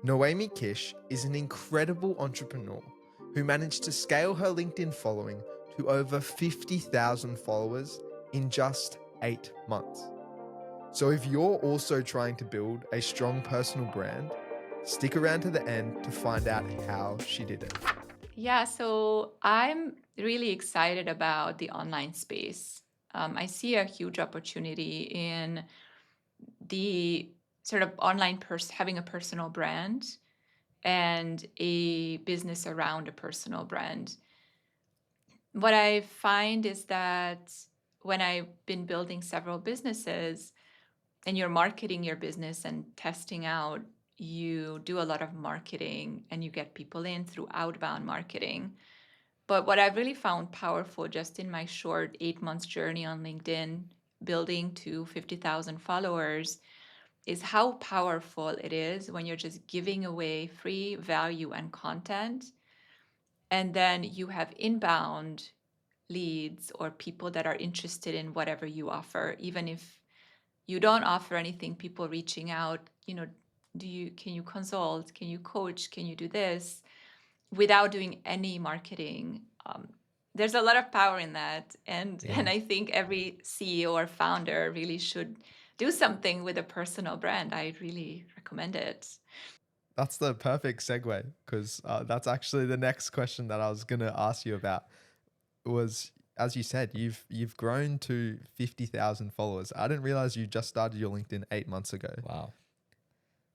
Noemi Kish is an incredible entrepreneur who managed to scale her LinkedIn following to over 50,000 followers in just 8 months. So if you're also trying to build a strong personal brand, stick around to the end to find out how she did it. Yeah, so I'm really excited about the online space. I see a huge opportunity in the sort of having a personal brand and a business around a personal brand. What I find is that when I've been building several businesses and you're marketing your business and testing out, you do a lot of marketing and you get people in through outbound marketing. But what I've really found powerful just in my short 8 months journey on LinkedIn, building to 50,000 followers, is how powerful it is when you're just giving away free value and content. And then you have inbound leads or people that are interested in whatever you offer, even if you don't offer anything, people reaching out, can you consult? Can you coach? Can you do this? Without doing any marketing. There's a lot of power in that. And Yeah. and I think every CEO or founder really should do something with a personal brand. I really recommend it. That's the perfect segue because that's actually the next question that I was going to ask you about. Was, as you said, you've grown to 50,000 followers. I didn't realize you just started your LinkedIn 8 months ago. Wow.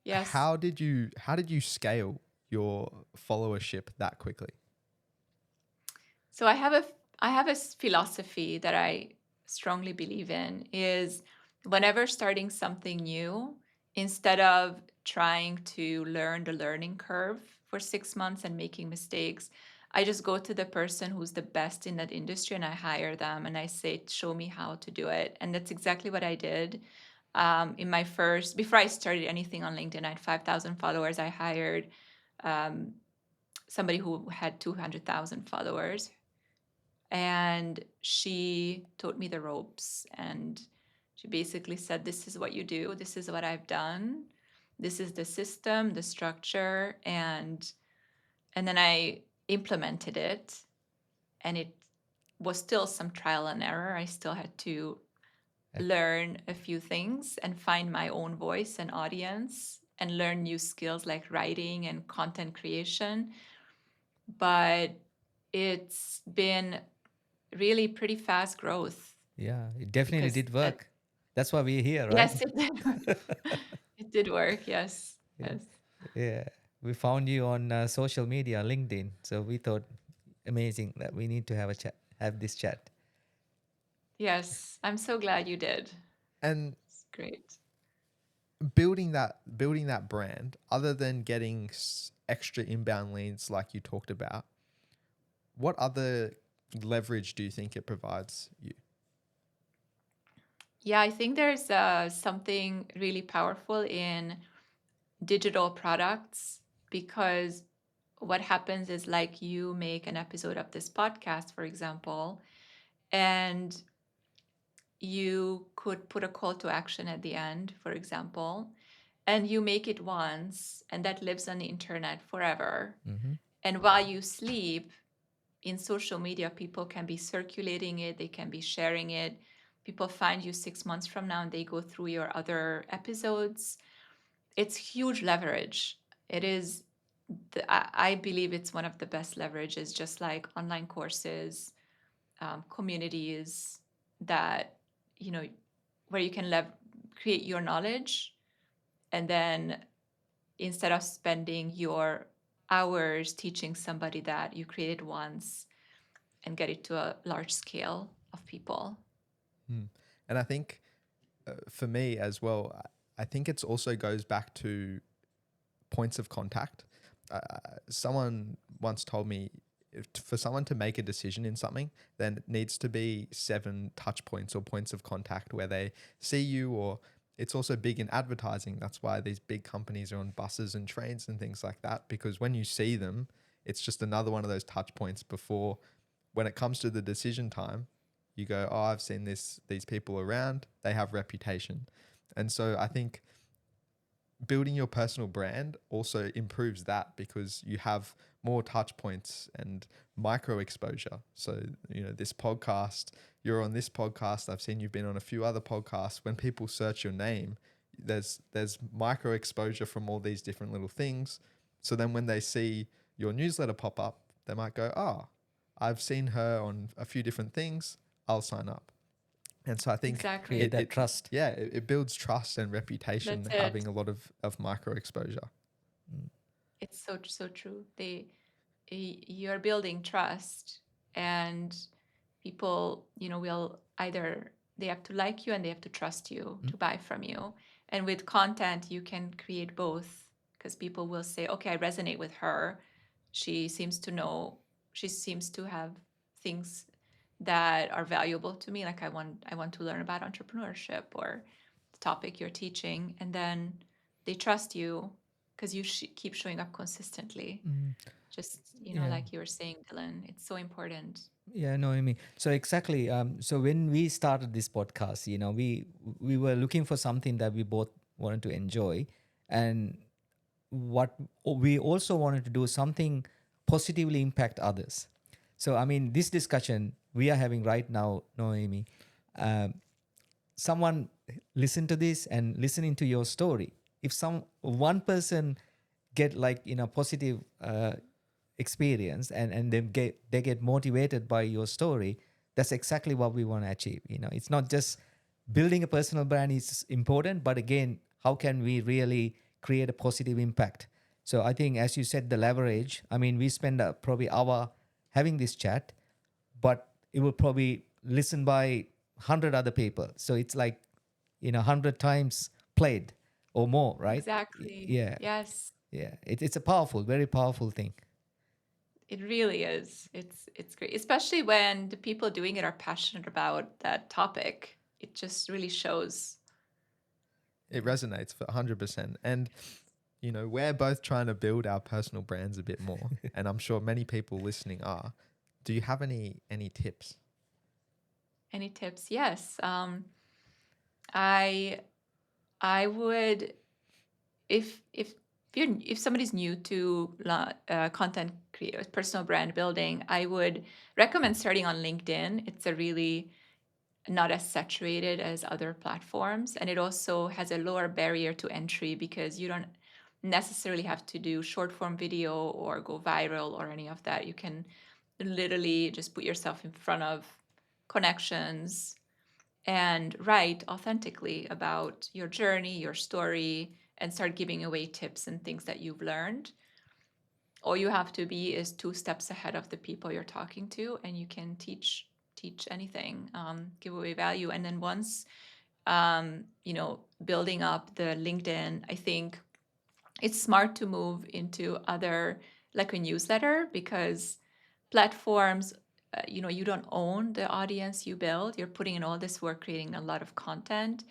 Yes. How did you scale your followership that quickly? So I have a philosophy that I strongly believe in is whenever starting something new, instead of trying to learn the learning curve for 6 months and making mistakes, I just go to the person who's the best in that industry and I hire them and I say, show me how to do it. And that's exactly what I did. In my first, before I started anything on LinkedIn, I had 5,000 followers. I hired um, somebody who had 200,000 followers and she taught me the ropes and she basically said, this is what you do, this is what I've done, this is the system, the structure, and then I implemented it, and it was still some trial and error. I still had to Ac- learn a few things and find my own voice and audience and learn new skills like writing and content creation. But it's been really pretty fast growth Yeah, it definitely because did that work. That's why we're here, right? yes, it did. It did work. Yes. Yeah. Yes. Yeah. We found you on social media, LinkedIn. So we thought amazing that we need to have a chat, have this chat. Yes. I'm so glad you did. And It's great. building that brand, other than getting extra inbound leads like you talked about, what other leverage do you think it provides you? Yeah, I think there's something really powerful in digital products because what happens is like you make an episode of this podcast, for example, and you could put a call to action at the end, for example, and you make it once and that lives on the internet forever. Mm-hmm. And while you sleep, in social media, people can be circulating it, they can be sharing it. People find you 6 months from now and they go through your other episodes. It's huge leverage. It is, I believe it's one of the best leverages, just like online courses, communities that, you know, where you can create your knowledge and then instead of spending your hours teaching somebody that you created once and get it to a large scale of people. Hmm. And I think for me as well, I think it's also goes back to points of contact. Someone once told me for someone to make a decision in something, then it needs to be 7 touch points or points of contact where they see you, or it's also big in advertising. That's why these big companies are on buses and trains and things like that, because when you see them, it's just another one of those touch points before when it comes to the decision time, you go, oh, I've seen these people around, they have reputation. And so I think building your personal brand also improves that because you have more touch points and micro exposure. So, this podcast, you're on this podcast. I've seen you've been on a few other podcasts. When people search your name, there's micro exposure from all these different little things. So then when they see your newsletter pop up, they might go, "Oh, I've seen her on a few different things. I'll sign up." And so I think Exactly. Create that trust. it builds trust and reputation That's it. having a lot of micro exposure. It's so true. You're building trust, and people, will either they have to like you and they have to trust you to buy from you. And with content, you can create both because people will say, "Okay, I resonate with her. She seems to know. She seems to have things that are valuable to me. Like I want to learn about entrepreneurship or the topic you're teaching." And then they trust you because you keep showing up consistently. Just, Yeah. like you were saying, Dylan, it's so important. Yeah, no, I mean, so exactly. So when we started this podcast, we were looking for something that we both wanted to enjoy, and what we also wanted to do something positively impact others. So I mean, this discussion we are having right now, Noemi, um, someone listen to this and listening to your story. If some one person get like positive experience, and they get motivated by your story, that's exactly what we want to achieve. It's not just building a personal brand is important, but again, how can we really create a positive impact? So I think, as you said, the leverage, I mean, we spend probably hour having this chat, but it will probably listen by 100 other people, so it's like 100 times played or more, right? Exactly. Yeah. Yes, Yeah, it's a powerful, very powerful thing. it really is. It's great, especially when the people doing it are passionate about that topic. It just really shows. It resonates for 100%. And, we're both trying to build our personal brands a bit more. And I'm sure many people listening are. Do you have any tips? Any tips? Yes. I I would, if somebody's new to content create personal brand building, I would recommend starting on LinkedIn. It's a really not as saturated as other platforms, and it also has a lower barrier to entry because you don't necessarily have to do short form video or go viral or any of that. You can literally just put yourself in front of connections and write authentically about your journey, your story, and start giving away tips and things that you've learned. All you have to be is 2 steps ahead of the people you're talking to, and you can teach anything, give away value. And then once building up the LinkedIn, I think it's smart to move into other, like a newsletter, because platforms, you don't own the audience you build. You're putting in all this work creating a lot of content,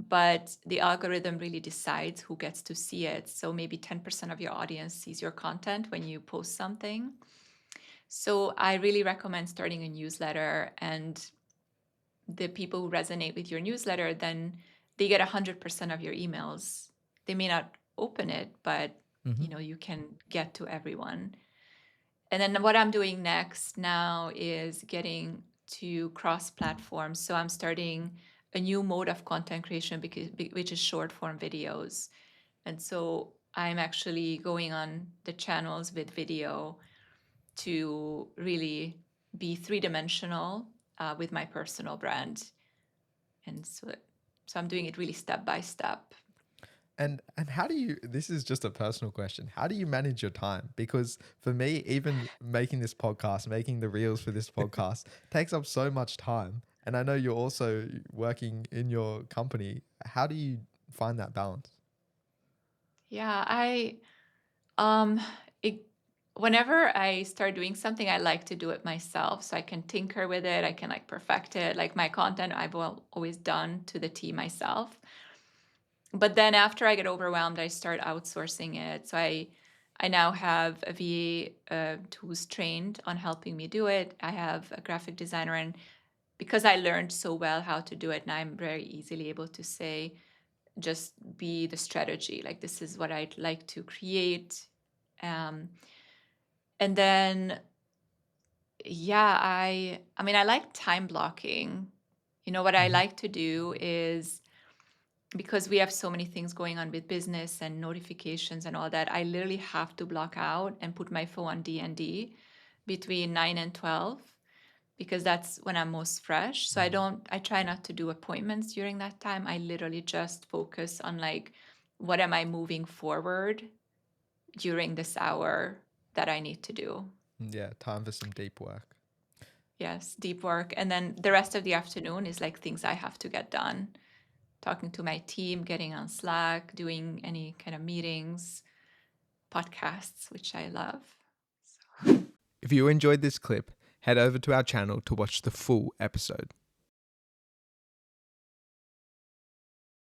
but the algorithm really decides who gets to see it. So maybe 10% of your audience sees your content when you post something. So I really recommend starting a newsletter, and the people who resonate with your newsletter, then they get 100% of your emails. They may not open it, but you can get to everyone. And then what I'm doing next now is getting to cross platforms. So I'm starting a new mode of content creation which is short form videos. And so I'm actually going on the channels with video to really be three-dimensional with my personal brand. And so I'm doing it really step by step. And how do you, this is just a personal question, how do you manage your time? Because for me, even making this podcast, making the reels for this podcast takes up so much time. And I know you're also working in your company. How do you find that balance? Yeah, um it, whenever I start doing something, I like to do it myself so I can tinker with it. I can like perfect it. Like my content, I've always done to the T myself. But then after I get overwhelmed, I start outsourcing it. So I now have a VA who's trained on helping me do it. I have a graphic designer, and because I learned so well how to do it, now I'm very easily able to say, just be the strategy. Like, this is what I'd like to create. And then, yeah, I mean, I like time blocking. What I like to do is, because we have so many things going on with business and notifications and all that, I literally have to block out and put my phone on D&D between 9 and 12, because that's when I'm most fresh. So I try not to do appointments during that time. I literally just focus on, like, what am I moving forward during this hour that I need to do. Yeah, time for some deep work. Yes, deep work. And then the rest of the afternoon is like things I have to get done. Talking to my team, getting on Slack, doing any kind of meetings, podcasts, which I love. If you enjoyed this clip, head over to our channel to watch the full episode.